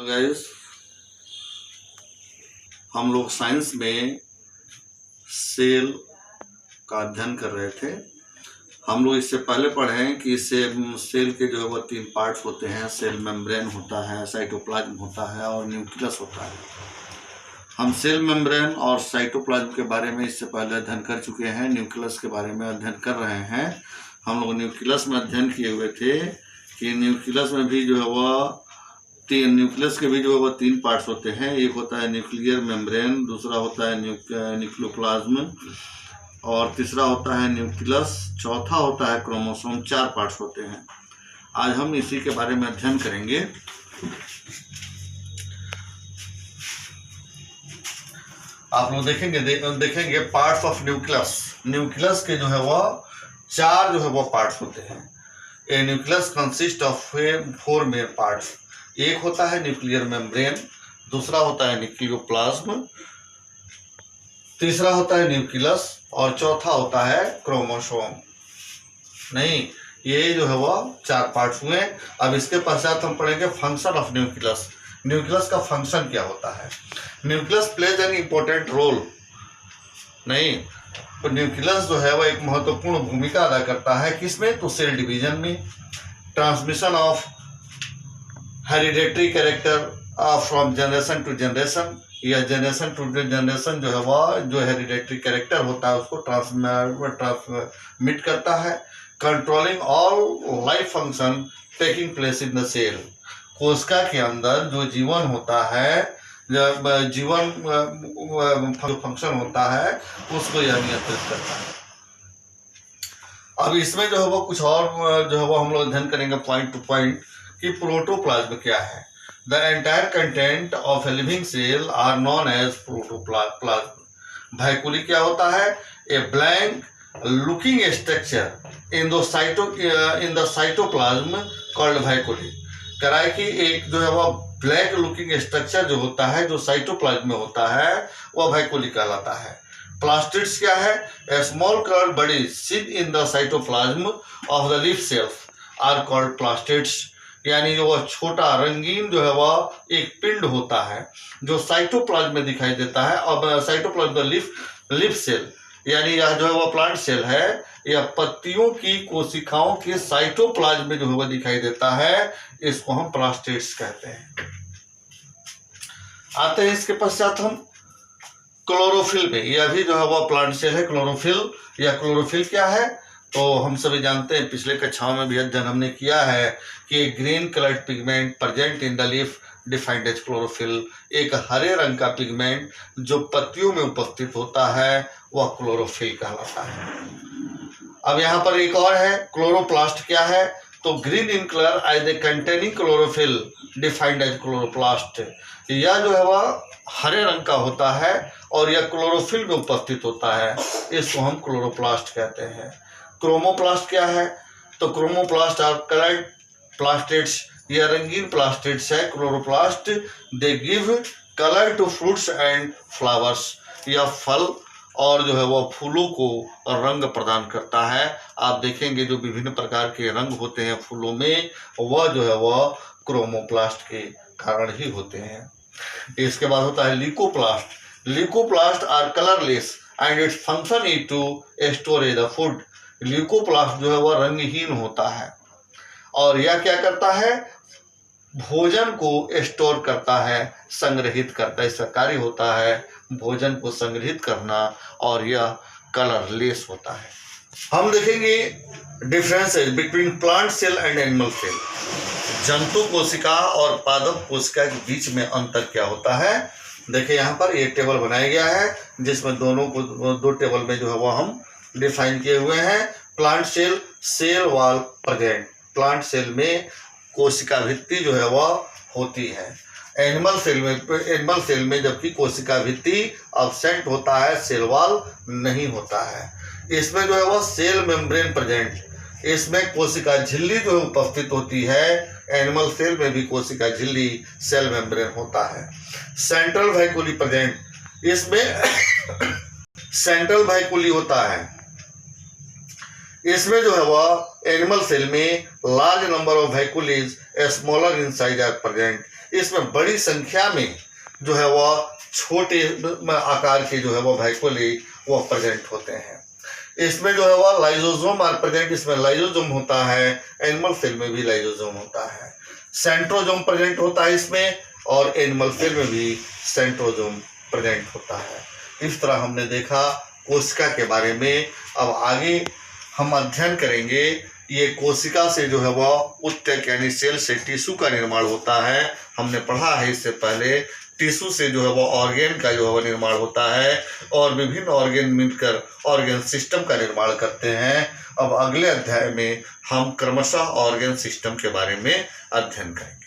Guys, हम लोग science में सेल का अध्ययन कर रहे थे। हम लोग इससे पहले पढ़े हैं कि सेल के जो है वो 3 पार्ट्स होते हैं। सेल मेम्ब्रेन होता है, साइटोप्लाज्म होता है और न्यूक्लियस होता है। हम सेल मेम्ब्रेन और साइटोप्लाज्म के बारे में इससे पहले अध्ययन कर चुके हैं। न्यूक्लियस के बारे में अध्ययन कर रहे हैं। हम लोग न्यूक्लियस में अध्ययन किए हुए थे कि न्यूक्लियस में भी जो है वह न्यूक्लियस के भी जो है वह 3 पार्ट्स होते हैं। एक होता है न्यूक्लियर मेम्ब्रेन, दूसरा होता है न्यूक्लियोप्लाज्म और तीसरा होता है न्यूक्लियस, चौथा होता है क्रोमोसोम। 4 पार्ट्स होते हैं। आज हम इसी के बारे में अध्ययन करेंगे। आप लोग देखेंगे पार्ट्स ऑफ न्यूक्लियस। न्यूक्लियस के जो है वह 4 जो है वह पार्ट्स होते हैं। A nucleus consist of 4 main parts. एक होता है न्यूक्लियर मेम्ब्रेन, दूसरा होता है न्यूक्लियोप्लाज्म, तीसरा होता है न्यूक्लियस और चौथा होता है क्रोमोसोम। नहीं, ये जो है वह 4 पार्ट्स हुए। अब इसके पश्चात हम पढ़ेंगे फंक्शन ऑफ न्यूक्लियस। न्यूक्लियस का फंक्शन क्या होता है? Nucleus plays an important role. नहीं, तो न्यूक्लियस जो है वह एक महत्वपूर्ण भूमिका अदा करता है। किसमें? तो सेल डिवीजन में, transmission of hereditary character from generation to generation, या जनरेशन टू जनरेशन जो है वह जो हेरिडेटरी कैरेक्टर होता है उसको ट्रांसमिट करता है। Controlling all life function taking place in the cell. कोशिका के अंदर जो जीवन होता है, जीवन जो फंक्शन होता है उसको यह नियंत्रित करता है। अब इसमें जो है वो कुछ और जो है वो हम लोग अध्ययन करेंगे पॉइंट टू पॉइंट कि प्रोटोप्लाज्म क्या है। The entire content of a living cell are known as protoplasm. Vacuole क्या होता है? A blank looking structure in the cytoplasm called vacuole. कराए कि एक जो है वह ब्लैक लुकिंग स्ट्रक्चर जो होता है जो साइटोप्लाज्म में होता है वह भाइकुली कहलाता है। प्लास्टिड्स क्या है? A small coloured body sit in the cytoplasm of the leaf cells are called plastids. यानी जो वह छोटा रंगीन जो है वह एक पिंड होता है जो साइटोप्लाज्म में दिखाई देता है। अब साइटोप्लाज्म लीफ सेल यानी यह जो है वह प्लांट सेल है, यह पत्तियों की कोशिकाओं के साइटोप्लाज्म में जो है वह दिखाई देता है। इसको हम प्लास्टिड्स कहते हैं। आते हैं इसके पश्चात हम क्लोरोफिल में। यह भी जो है वह प्लांट सेल है, क्लोरोफिल। या क्लोरोफिल क्या है? तो हम सभी जानते हैं, पिछले कक्षाओं में भी अध्ययन हमने किया है कि green coloured pigment present in the leaf defined as chlorophyll. एक हरे रंग का पिगमेंट जो पत्तियों में उपस्थित होता है वह क्लोरोफिल कहलाता है। अब यहाँ पर एक और है, क्लोरोप्लास्ट क्या है? तो green in colour as a containing chlorophyll defined as chloroplast. यह जो है वह हरे रंग का होता है और यह क्लोरोफिल में उपस्थित होता है। इसको हम क्लोरोप्लास्ट कहते हैं। क्रोमोप्लास्ट क्या है? तो क्रोमोप्लास्ट आर कलर्ड प्लास्टिड्स। यह रंगीन प्लास्टिड्स है। Chloroplast they give colour to fruits and flowers. यह फल और जो है वह फूलों को रंग प्रदान करता है। आप देखेंगे जो विभिन्न प्रकार के रंग होते हैं फूलों में, वह जो है वह क्रोमोप्लास्ट के कारण ही होते हैं। इसके बाद होता है leucoplast. Leucoplast are colourless and its function is to store the food. Leucoplast जो है वह रंगहीन होता है और यह क्या करता है? भोजन को स्टोर करता है, संग्रहित करता है। इसका कार्य होता है भोजन को संग्रहित करना और यह कलरलेस होता है। हम देखेंगे differences between plant cell and animal cell. जंतु कोशिका और पादप कोशिका के बीच में अंतर क्या होता है? देखिए यहाँ पर एक टेबल बनाया गया है जिसमें दो टेबल में जो है वह हम डिफाइन किए हुए हैं। Plant cell, cell wall present. Plant cell में कोशिका भित्ति जो है वह होती है। एनिमल सेल में जबकि कोशिका भित्ति एब्सेंट होता है, सेल वॉल नहीं होता है। इसमें जो है वह सेल मेम्ब्रेन प्रेजेंट। इसमें कोशिका झिल्ली जो उपस्थित होती है। एनिमल सेल में भी कोशिका झिल्ली, सेल मेम्ब्रेन होता है। Central vacuole present. इसमें सेंट्रल भाइकुली होता है। इसमें जो है वह एनिमल सेल में large number of vacuoles smaller in size are present. इसमें बड़ी संख्या में जो है वह छोटे आकार के जो है वह वैक्यूले वह प्रेजेंट होते हैं। इसमें जो है वह लाइजोसोम आर प्रेजेंट, इसमें लाइजोसोम होता है, एनिमल सेल में भी लाइजोसोम होता है। सेंट्रोसोम प्रेजेंट होता है इसमें, और एनिमल सेल में भी सेंट्रोसोम प्रेजेंट होता है। इस तरह हमने देखा कोशिका के बारे में। अब आगे हम अध्ययन करेंगे ये कोशिका से जो है वह उत्तक यानी सेल से टिश्यू का निर्माण होता है। हमने पढ़ा है इससे पहले टिश्यू से जो है वह ऑर्गेन का जो है वह निर्माण होता है, और विभिन्न ऑर्गेन मिलकर ऑर्गेन सिस्टम का निर्माण करते हैं। अब अगले अध्याय में हम क्रमशः ऑर्गेन सिस्टम के बारे में अध्ययन करेंगे।